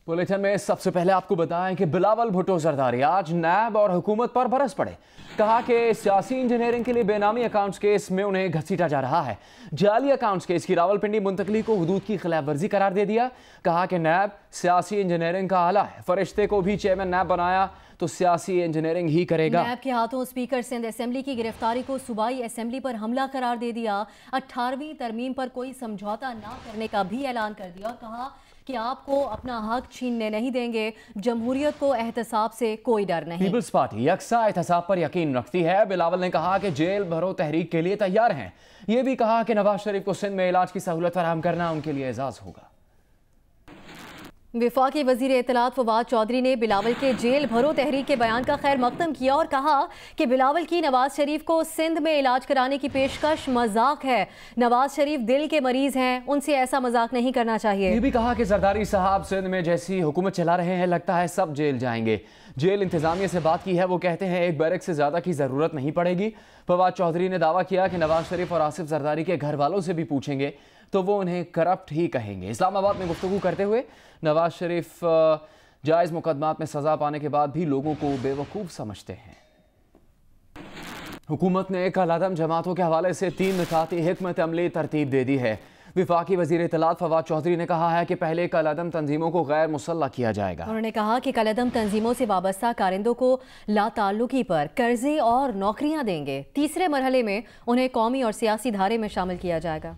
Bulletin में सबसे पहले आपको बताएं कि बिलावल भुट्टो जरदारी आज नैब और हुकूमत पर बरस पड़े। कहा कि सियासी इंजीनियरिंग के लिए बेनामी अकाउंट्स केस में उन्हें घसीटा जा रहा है। जाली अकाउंट्स केस की रावलपिंडी मुंतकली को हुदूद की खिलाफ वर्जी करार दे दिया। कहा कि नैब सियासी इंजीनियरिंग का आला है, फरिश्ते को भी चेयरमैन नैब बनाया तो सियासी इंजीनियरिंग ही करेगा। नैब के हाथों स्पीकर सिंध असेंबली की गिरफ्तारी को सूबाई असेंबली पर हमला करार दे दिया। 18वीं तरमीम पर कोई समझौता न करने का भी ऐलान कर दिया और कहा कि आपको अपना हक छीनने नहीं देंगे, जमहूरियत को एहतसाब से कोई डर नहीं। पीपल्स पार्टी यकसा एहतसाब पर यकीन रखती है। बिलावल ने कहा कि जेल भरो तहरीक के लिए तैयार हैं। ये भी कहा कि नवाज शरीफ को सिंध में इलाज की सहूलत फराहम करना उनके लिए एजाज होगा। वफाकी वजीर इत्तलात फवाद चौधरी ने बिलावल के जेल भरो तहरीक के बयान का खैर मकदम किया और कहा कि बिलावल की नवाज शरीफ को सिंध में इलाज कराने की पेशकश मजाक है। नवाज शरीफ दिल के मरीज हैं, उनसे ऐसा मजाक नहीं करना चाहिए। ये भी कहा कि जरदारी साहब सिंध में जैसी हुकूमत चला रहे हैं, लगता है सब जेल जाएंगे। जेल इंतजामिया से बात की है, वो कहते हैं एक बैरक से ज्यादा की जरूरत नहीं पड़ेगी। फवाद चौधरी ने दावा किया कि नवाज शरीफ और आसिफ जरदारी के घर वालों से भी पूछेंगे तो वो उन्हें करप्ट ही कहेंगे। इस्लामाबाद में गुफ्तगू करते हुए नवाज शरीफ जायज़ मुकदमात में सज़ा पाने के बाद भी लोगों को बेवकूफ़ समझते हैं। हुकूमत ने कलादम जमातों के हवाले से 3 निकाती हिकमत अमली तरतीब दे दी है। वफाकी वज़ीर इत्तलात फवाद चौधरी ने कहा है कि पहले कलादम तंजीमों को गैर मुसल्लह किया जाएगा। उन्होंने कहा कि कलादम तंजीमों से वाबस्ता कारिंदों को लाताल्लुकी पर कर्जे और नौकरियां देंगे। तीसरे मरहले में उन्हें कौमी और सियासी धारे में शामिल किया जाएगा।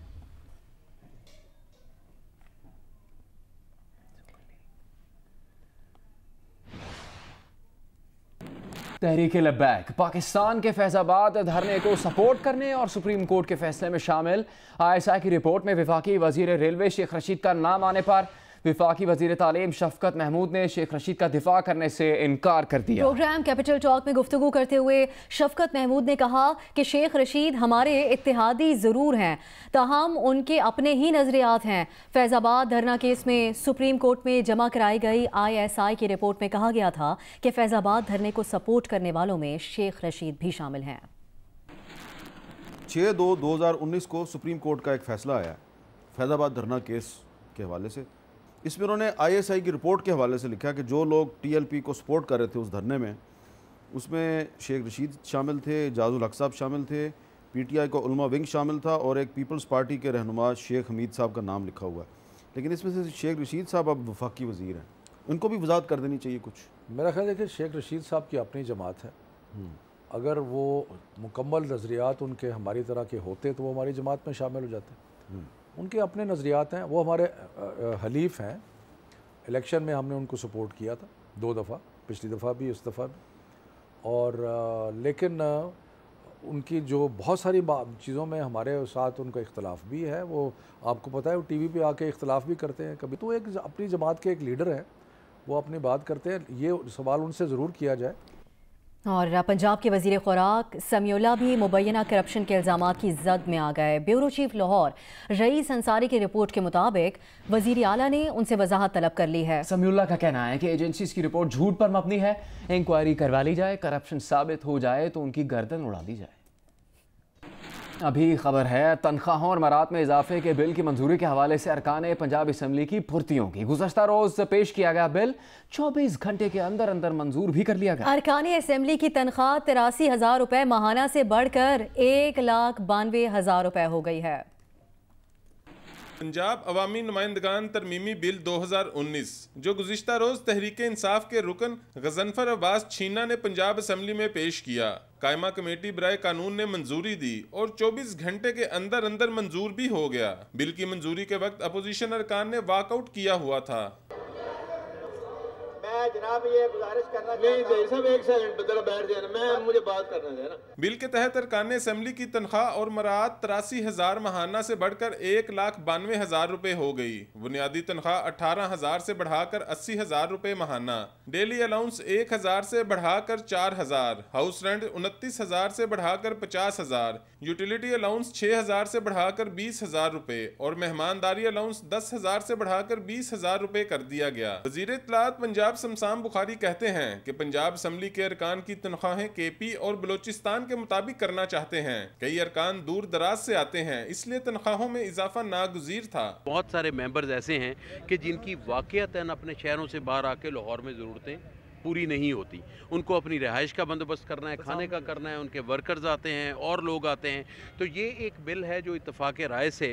तहरीक लब्बैक पाकिस्तान के फैजाबाद धरने को सपोर्ट करने और सुप्रीम कोर्ट के फैसले में शामिल। ISI की रिपोर्ट में वफाकी वजीर रेलवे शेख रशीद का नाम आने पर वफाकी वजीर तालीम शफकत महमूद ने शेख रशीद का दिफा करने से इनकार कर दिया। प्रोग्राम कैपिटल टॉक में गुफ्तगू करते हुए शफकत महमूद ने कहा कि शेख रशीद हमारे इत्तेहादी ज़रूर हैं, ताहम उनके अपने ही नजरियात हैं। फैजाबाद धरना केस में सुप्रीम कोर्ट में जमा कराई गई ISI की रिपोर्ट में कहा गया था कि फैजाबाद धरने को सपोर्ट करने वालों में शेख रशीद भी शामिल हैं। 6/2/2019 को सुप्रीम कोर्ट का एक फैसला आया फैजाबाद धरना केस के हवाले से। इसमें उन्होंने ISI की रिपोर्ट के हवाले से लिखा कि जो लोग TLP को सपोर्ट कर रहे थे उस धरने में, उसमें शेख रशीद शामिल थे, जाजुल हक साहब शामिल थे, PTI का उलमा विंग शामिल था और एक पीपल्स पार्टी के रहनुमा शेख हमीद साहब का नाम लिखा हुआ है। लेकिन इसमें से शेख रशीद साहब अब वफाकी वज़ीर हैं, उनको भी वजाहत कर देनी चाहिए कुछ। मेरा ख्याल है कि शेख रशीद साहब की अपनी जमात है। अगर वो मुकम्मल नज़रियात उनके हमारी तरह के होते तो वो हमारी जमात में शामिल हो जाते। उनके अपने नज़रियात हैं, वो हमारे हलीफ हैं। इलेक्शन में हमने उनको सपोर्ट किया था 2 दफ़ा, पिछली दफ़ा भी, इस दफ़ा भी। और लेकिन उनकी जो बहुत सारी चीज़ों में हमारे साथ उनका इख्तलाफ भी है। वो आपको पता है वो TV पे आके इख्तलाफ भी करते हैं कभी। तो एक अपनी जमात के एक लीडर हैं, वो अपनी बात करते हैं। ये सवाल उनसे ज़रूर किया जाए। और पंजाब के वजीर खुराक समीउल्लाह भी मुबैना करप्शन के इल्ज़ामात की जद में आ गए। Bureau chief Lahore rice Ansari की रिपोर्ट के मुताबिक वजीर आला ने उनसे वजाहत तलब कर ली है। समीउल्लाह का कहना है कि एजेंसीज की रिपोर्ट झूठ पर मबनी है, इंक्वायरी करवा ली जाए, करप्शन साबित हो जाए तो उनकी गर्दन उड़ा दी जाए। अभी खबर है तनख्वाहों और मरात में इजाफे के बिल की मंजूरी के हवाले से अरकान पंजाब असम्बली की फुर्तियों की। गुज़श्ता रोज पेश किया गया बिल 24 घंटे के अंदर अंदर मंजूर भी कर लिया गया। अरकान असम्बली की तनख्वाह 83,000 रुपए माहाना से बढ़कर 1,92,000 रुपए हो गई है। पंजाब अवामी नुमाइंदगान तरमीमी बिल 2019 जो गुज़िश्ता रोज़ तहरीक इंसाफ के रुकन गजनफर अब्बास छीना ने पंजाब असम्बली में पेश किया। कायमा कमेटी बराए कानून ने मंजूरी दी और 24 घंटे के अंदर अंदर मंजूर भी हो गया। बिल की मंजूरी के वक्त अपोजिशन अरकान ने वॉकआउट किया हुआ था। जनाब ये गुजारिश करना नहीं सब एक सेकंड जरा बैठ जाना, मैं मुझे बात करना है ना। बिल के तहत अरकान असम्बली की तनख्वाह और मरात 83,000 माहाना से बढ़कर 1,92,000 रुपए हो गई। बुनियादी तनख्वाह 18,000 से बढ़ाकर 80,000 रुपए माहाना, डेली अलाउंस 1,000 से बढ़ाकर 4,000, हाउस रेंट 29,000 से बढ़ाकर 50,000, यूटिलिटी अलाउंस 6,000 से बढ़ाकर 20,000 रुपए और मेहमानदारी अलाउंस 10,000 से बढ़ाकर 20,000 रुपए कर दिया गया। वजीर इत्तलात पंजाब आसम साम बुखारी कहते हैं कि पंजाब असम्बली के अरकान की तनख्वाहें केपी और बलोचिस्तान के मुताबिक करना चाहते हैं। कई अरकान दूर दराज से आते हैं, इसलिए तनख्वाहों में इजाफा नागुज़ीर था। बहुत सारे मेंबर्स ऐसे हैं कि जिनकी वाक़ईतन अपने शहरों से बाहर आके लाहौर में ज़रूरतें पूरी नहीं होती, उनको अपनी रिहाइश का बंदोबस्त करना है, खाने का करना है, उनके वर्कर्स आते हैं और लोग आते हैं। तो ये एक बिल है जो इत्तफाक़ राय से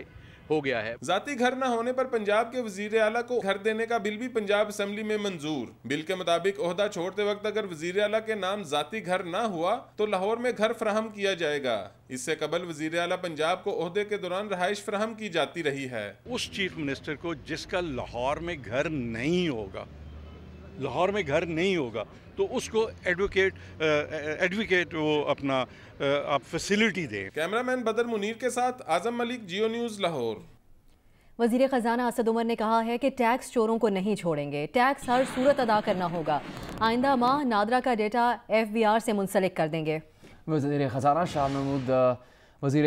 हो गया है। जाती घर न होने पर पंजाब के वजीर आला को घर देने का बिल भी पंजाब असम्बली में मंजूर। बिल के मुताबिक ओहदा छोड़ते वक्त अगर वजीर आला के नाम जाती घर ना हुआ तो लाहौर में घर फराहम किया जाएगा। इससे कबल वजीर आला पंजाब को ओहदे के दौरान रहाइश फराहम की जाती रही है। उस चीफ मिनिस्टर को जिसका लाहौर में घर नहीं होगा, लाहौर में घर नहीं होगा, तो उसको एडवोकेट वो अपना आप फैसिलिटी दें। कैमरामैन बदर मुनीर के साथ आजम मलिक, जियो न्यूज़, लाहौर। वज़ीर ख़जाना असद उमर ने कहा है कि टैक्स चोरों को नहीं छोड़ेंगे, टैक्स हर सूरत अदा करना होगा। आइंदा माह नादरा का डेटा FBR से मुंसलिक कर देंगे। वज़ीर ख़जाना शाह महमूद वज़ीर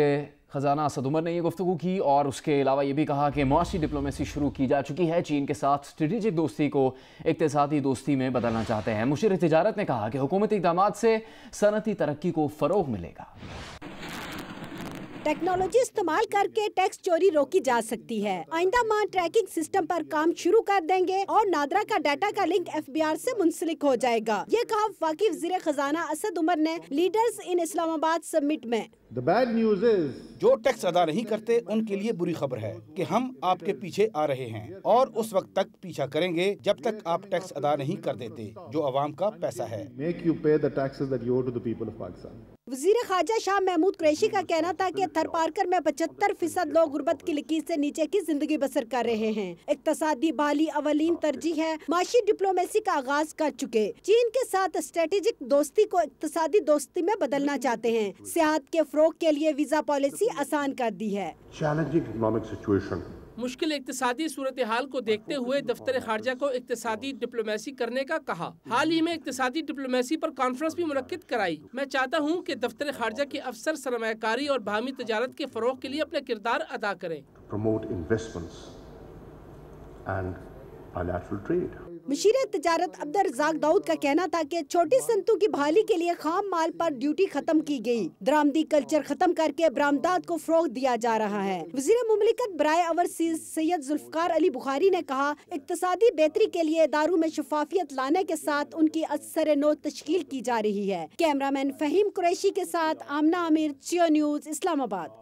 ख़जाना असद उमर ने ये गुफ्तगू की और उसके अलावा ये भी कहा कि मुआशी डिप्लोमेसी शुरू की जा चुकी है। चीन के साथ स्ट्रेटेजिक दोस्ती को इक़्तिसादी दोस्ती में बदलना चाहते हैं। मुशीर तिजारत ने कहा कि हुकूमती इक़दामात से सनअती तरक्की को फ़रोग़ मिलेगा। टेक्नोलॉजी इस्तेमाल करके टैक्स चोरी रोकी जा सकती है। आइंदा माह ट्रैकिंग सिस्टम पर काम शुरू कर देंगे और नादरा का डाटा का लिंक FBR से मुंसलिक हो जाएगा। ये कहा वफाकी वज़ीर ख़जाना असद उमर ने लीडर्स इन इस्लामाबाद समिट में। The bad news is जो टैक्स अदा नहीं करते उनके लिए बुरी खबर है कि हम आपके पीछे आ रहे हैं और उस वक्त तक पीछा करेंगे जब तक आप टैक्स अदा नहीं कर देते जो अवाम का पैसा है। make you pay the taxes that you owe to the people of Pakistan. वज़ीर ख़ारजा शाह महमूद कुरैशी का कहना था कि थरपारकर में 75% लोग गुर्बत की लकीर से नीचे की जिंदगी बसर कर रहे हैं। इक़्तिसादी बहाली अवलीन तरजीह है। माशी डिप्लोमेसी का आगाज कर चुके। चीन के साथ स्ट्रेटेजिक दोस्ती को इक़्तिसादी दोस्ती में बदलना चाहते हैं। सियाहत के फ़रोग़ के लिए वीज़ा पॉलिसी आसान कर दी है। चैलेंजिंग इकोनॉमिक सिचुएशन, मुश्किल इक़्तिसादी सूरत हाल को देखते हुए दफ्तर खारजा को इक़्तिसादी डिप्लोमेसी करने का कहा। हाल ही में इक़्तिसादी डिप्लोमेसी पर कॉन्फ्रेंस भी मुनक्किद कराई। मैं चाहता हूँ कि दफ्तर खारजा के अफसर सरमायाकारी और बाहमी तजारत के फ़रोग़ के लिए अपना किरदार अदा करें। Promote investments and bilateral trade. मुशीर तजारत अब्दुल रज़ाक दाऊद का कहना था कि छोटी सनतों की बहाली के लिए खाम माल पर ड्यूटी खत्म की गई। दरामदी कल्चर खत्म करके बरामदात को फ़रोग़ दिया जा रहा है। वज़ीर मुमलिकत बराए ओवरसीज सैयद जुल्फ़कार अली बुखारी ने कहा, इक़्तिसादी बेहतरी के लिए इदारों में शफाफियत लाने के साथ उनकी असर नो तश्कील की जा रही है। कैमरामैन फ़हीम कुरैशी के साथ आमना आमिर, जियो न्यूज़, इस्लामाबाद।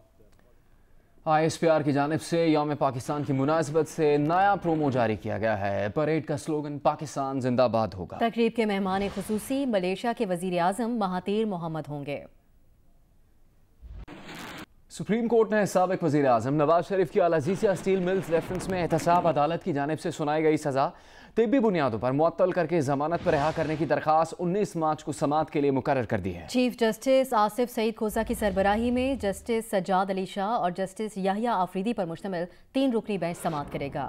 ISPR की जानिब से यौम पाकिस्तान की मुनासिबत से नया प्रोमो जारी किया गया है। परेड का स्लोगन पाकिस्तान जिंदाबाद होगा। तकरीब के मेहमान खुसूसी मलेशिया के वज़ीर आज़म महातीर मोहम्मद होंगे। सुप्रीम कोर्ट ने साबिक वज़ीर आज़म नवाज शरीफ की अल अज़ीज़िया स्टील मिल्स रेफरेंस में एहतसाब अदालत की जानिब से सुनाई गई सज़ा तिब्बी बुनियादों पर मुअत्तल करके ज़मानत पर रिहा करने की दरख्वास्त 19 मार्च को समाअत के लिए मुकर्रर कर दी है। चीफ जस्टिस आसिफ सईद खोसा की सरबराही में जस्टिस सज्जाद अली शाह और जस्टिस याहिया आफरीदी पर मुश्तमिल 3 रुकनी बेंच समाअत करेगा।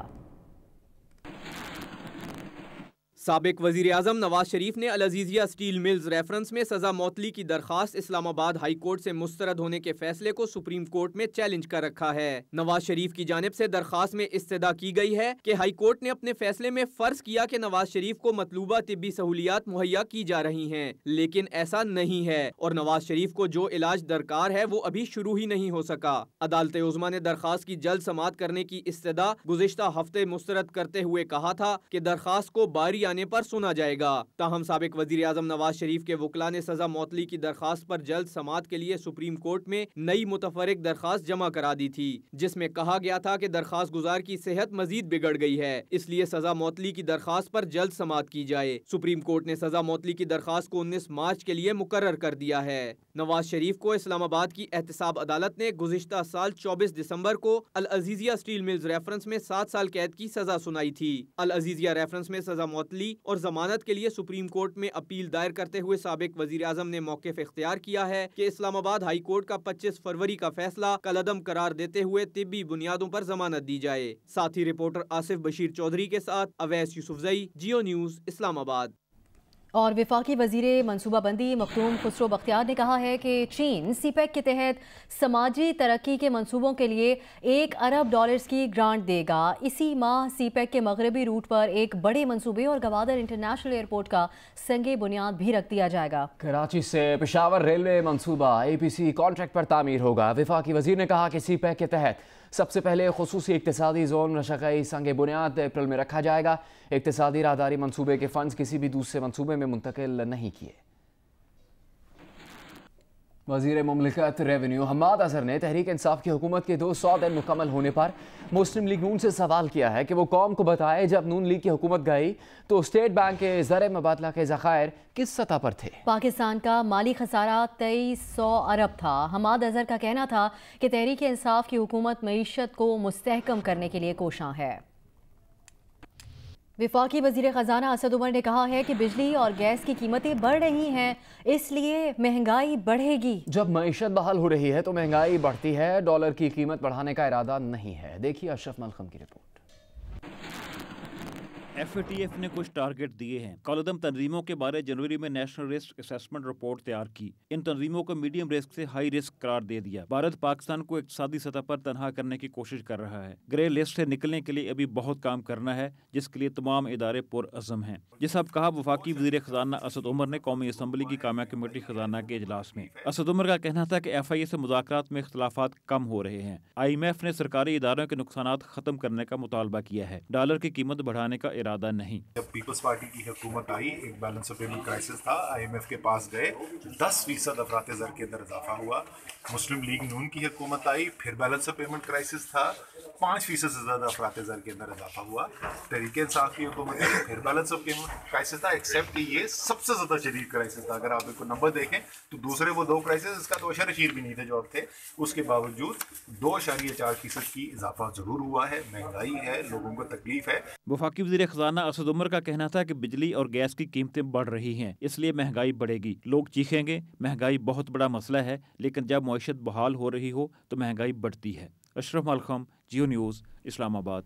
साबिक वज़ीर आज़म नवाज शरीफ ने अल अज़ीज़िया स्टील मिल्स रेफरेंस में सज़ा मौतली की दरख्वास्त इस्लामाबाद हाई कोर्ट से मुस्तरद होने के फैसले को सुप्रीम कोर्ट में चैलेंज कर रखा है। नवाज शरीफ की जानिब से दरख्वास्त में इस्तदा की गई है कि हाई कोर्ट ने अपने फैसले में फर्ज किया कि नवाज शरीफ को मतलूबा तिब्बी सहूलियात मुहैया की जा रही हैं, लेकिन ऐसा नहीं है और नवाज शरीफ को जो इलाज दरकार है वो अभी शुरू ही नहीं हो सका। अदालत उज़्मा ने दरख्वास्त की जल्द समाअत करने की इस्तदा गुज़िश्ता हफ्ते मुस्तरद करते हुए कहा था कि दरख्वास्त को बारी आने पर सुना जाएगा। ताहम साबिक वज़ीर आज़म नवाज शरीफ के वकला ने सजा मौतली की दरख्वास्त पर जल्द समाअत के लिए सुप्रीम कोर्ट में नई मुतफरिक दरख्वास्त जमा करा दी थी, जिसमें कहा गया था कि दरख्वास्त गुजार की सेहत मजीद बिगड़ गई है, इसलिए सजा मौतली की दरख्वास्त पर जल्द समाअत की जाए। सुप्रीम कोर्ट ने सजा मौतली की दरख्वास्त को 19 मार्च के लिए मुकर्रर कर दिया है। नवाज शरीफ को इस्लामाबाद की एहतसाब अदालत ने गुज़िश्ता साल 24 दिसंबर को अल अज़ीज़िया स्टील मिल्स रेफरेंस में 7 साल कैद की सजा सुनाई थी। अल अज़ीज़िया रेफरेंस में सजा मौतली और जमानत के लिए सुप्रीम कोर्ट में अपील दायर करते हुए साबिक वज़ीर आज़म ने मौक़िफ़ इख्तियार किया है कि इस्लामाबाद हाई कोर्ट का 25 फरवरी का फैसला कलअदम करार देते हुए तिब्बी बुनियादों पर जमानत दी जाए। साथ ही रिपोर्टर आसिफ बशीर चौधरी के साथ अवैस यूसुफजई, जियो न्यूज़, इस्लामाबाद। और विफाकी वजीर मनसूबाबंदी मखदूम खुसरो बख्तियार ने कहा है कि चीन सीपैक के तहत समाजी तरक्की के मंसूबों के लिए $1 अरब की ग्रांट देगा। इसी माह सीपैक के मगरबी रूट पर एक बड़े मंसूबे और गवादर इंटरनेशनल एयरपोर्ट का संगे बुनियाद भी रख दिया जाएगा। कराची से पेशावर रेलवे मंसूबा APC कॉन्ट्रैक्ट पर तामीर होगा। विफाकी वजीर ने कहा कि सीपैक के तहत सबसे पहले खुसूसी इक्तिसादी जोन नशक़ई संग बुनियाद अप्रैल में रखा जाएगा। इक्तिसादी राहदारी मंसूबे के फंड्स किसी भी दूसरे मंसूबे में मुंतकिल नहीं किए। वज़ीर मुमलिकत रेवेन्यू हम्माद अज़हर ने तहरीक इंसाफ की हुकूमत के 200 दिन मुकम्मल होने पर मुस्लिम लीग नून से सवाल किया है कि वो कौम को बताए जब नून लीग की हुकूमत गई तो स्टेट बैंक के ज़र मुबादला के ज़खायर किस सतह पर थे। पाकिस्तान का माली खसारा 2300 अरब था। हम्माद अज़हर का कहना था कि तहरीक इंसाफ की हुकूमत मईशत को मुस्तहकम करने के लिए कोशां है। विफाकी वज़ीर ख़जाना असद उमर ने कहा है कि बिजली और गैस की कीमतें बढ़ रही हैं, इसलिए महंगाई बढ़ेगी। जब मईशत बहाल हो रही है तो महंगाई बढ़ती है। डॉलर की कीमत बढ़ाने का इरादा नहीं है। देखिए अशरफ मलखम की रिपोर्ट। FATF ने कुछ टारगेट दिए हैं। कॉलदम तंजीमों के बारे जनवरी में नेशनल रिस्क असेसमेंट रिपोर्ट तैयार की। इन तंजीमों को मीडियम रिस्क से हाई रिस्क करार दे दिया। भारत पाकिस्तान को इक्तिसादी सतह पर तनहा करने की कोशिश कर रहा है। ग्रे लिस्ट से निकलने के लिए अभी बहुत काम करना है, जिसके लिए तमाम इदारे पुरअज़म हैं। ये सब कहा वफाकी वज़ीर ख़जाना असद उमर ने कौमी असम्बली की कामया कमेटी ख़जाना के इजलास में। असद उमर का कहना था कि FIA से मुज़ाकरात में इख्तलाफात कम हो रहे हैं। IMF ने सरकारी इदारों के नुकसानात ख़त्म करने का मुतालबा किया है। डॉलर की कीमत बढ़ाने का इरादा नहीं। जब पीपल्स पार्टी की हुकूमत आई, एक बैलेंस ऑफ पेमेंट क्राइसिस था। IMF के पास गए, 10% अफरात ज़र के अंदर इजाफा हुआ। मुस्लिम लीग नून की हुकूमत आई, फिर बैलेंस ऑफ पेमेंट क्राइसिस था, 5% से ज़्यादा अफरात ज़र के अंदर इजाफा हुआ। तहरीक इंसाफ की हुकूमत आई, फिर बैलेंस ऑफ पेमेंट क्राइसिस था। एक्सेप्ट कि ये सबसे ज़्यादा शदीद क्राइसिस था। अगर आप इसको नंबर देखें तो दूसरे वो 2 क्राइसिस, इसका तो अशर भी नहीं थे जो थे। उसके बावजूद 2.4% की इजाफा ज़रूर हुआ है। महंगाई है, लोगों को तकलीफ है। वफाकी वज़ीर ख़जाना असद उमर का कहना था कि बिजली और गैस की कीमतें बढ़ रही हैं, इसलिए महंगाई बढ़ेगी। लोग चीखेंगे। महंगाई बहुत बड़ा मसला है, लेकिन जब मईशत बहाल हो रही हो तो महंगाई बढ़ती है। अशरफ मलखम, जियो न्यूज़, इस्लामाबाद।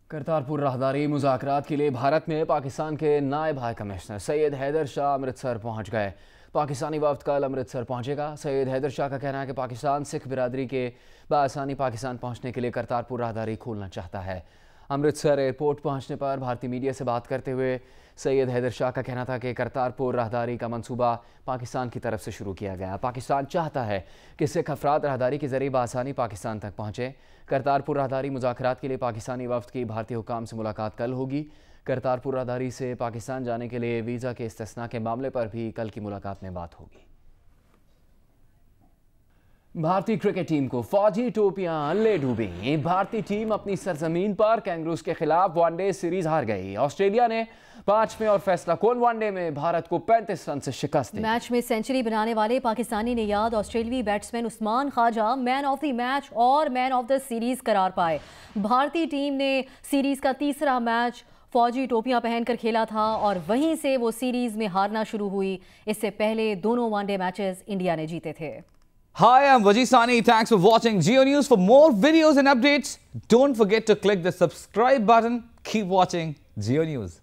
करतारपुर राहदारी मुज़ाकरात के लिए भारत में पाकिस्तान के नायब हाई कमिश्नर सैयद हैदर शाह अमृतसर पहुँच गए। पाकिस्तानी वफ्द कल अमृतसर पहुँचेगा। सैयद हैदर शाह का कहना है कि पाकिस्तान सिख बिरादरी के बआसानी पाकिस्तान पहुँचने के लिए करतारपुर राहदारी खोलना चाहता है। अमृतसर एयरपोर्ट पहुंचने पर भारतीय मीडिया से बात करते हुए सैयद हैदर शाह का कहना था कि करतारपुर राहदारी का मंसूबा पाकिस्तान की तरफ से शुरू किया गया। पाकिस्तान चाहता है कि सिख अफराद राहदारी के जरिए बआसानी पाकिस्तान तक पहुँचे। करतारपुर राहदारी मुज़ाकरात के लिए पाकिस्तानी वफ्द की भारतीय हुकाम से मुलाकात कल होगी। करतारपुर राहदारी से पाकिस्तान जाने के लिए वीज़ा के इस्तिस्ना के मामले पर भी कल की मुलाकात में बात होगी। भारतीय क्रिकेट टीम को फौजी टोपियां ले डूबी। भारतीय टीम अपनी सरजमीन पर कैंगरूज के खिलाफ वनडे सीरीज हार गई। ऑस्ट्रेलिया ने 5वें और फैसला कुन वनडे में भारत को 35 रन से शिकस्त दी। मैच में सेंचुरी बनाने वाले पाकिस्तानी ने याद ऑस्ट्रेलियाई batsman Usman Khwaja man of the match और मैन ऑफ द सीरीज करार पाए। भारतीय टीम ने सीरीज का तीसरा मैच फौजी टोपियां पहनकर खेला था और वहीं से वो सीरीज में हारना शुरू हुई। इससे पहले दोनों वनडे मैचेस इंडिया ने जीते थे। Hi, I'm Wajid Sani. Thanks for watching Geo News. For more videos and updates, don't forget to click the subscribe button. Keep watching Geo News.